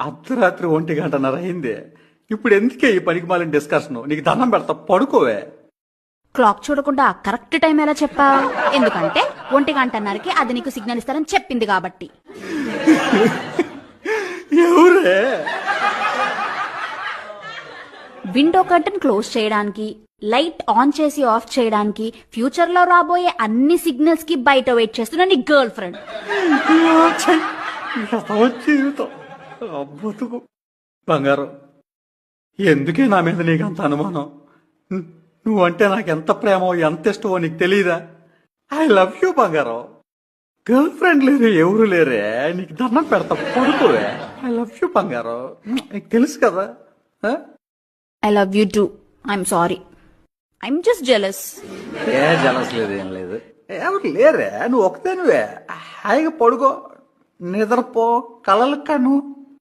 అర్ధరాత్రి 1:30 అయింది. ఇప్పుడు ఎందుకే ఈ పనికి మాలిన డిస్కషన్? నీకు దండం పెడతా, పడుకోవే. క్లాక్ చూడకుండా కరెక్ట్ టైం ఎలా చెప్పా? ఎందుకంటే 1:30కి అది నీకు సిగ్నల్ ఇస్తారని చెప్పింది కాబట్టి. ఎవరే? విండో కర్టన్ క్లోజ్ చేయడానికి, లైట్ ఆన్ చేసి ఆఫ్ చేయడానికి, ఫ్యూచర్ లో రాబోయే అన్ని సిగ్నల్స్ కి బయట వెయిట్ చేస్తున్న నీ గర్ల్ ఫ్రెండ్. జీవితం బతుకు. బంగారం, ఎందుకే నా మీద నీకు అంత అనుమానం? నువ్వంటే నాకు ఎంత ప్రేమో ఎంత ఇష్టమో నీకు తెలీదా? ఐ లవ్ యూ బంగారం. గర్ల్ ఫ్రెండ్ లేరే, ఎవరు లేరే. నీకు దండం పెడతా, పడుకోవే. ఐ లవ్ యూ బంగారం, నీకు తెలుసు కదా. I love you two. I'm sorry, I'm just jealous. A jealous లేదు, ఏం లేదు. ఎవరు లేరే, నువ్వు ఒకతే. నువ్వే హాయిగా పడుకో, నిద్రపో, కలలు కను.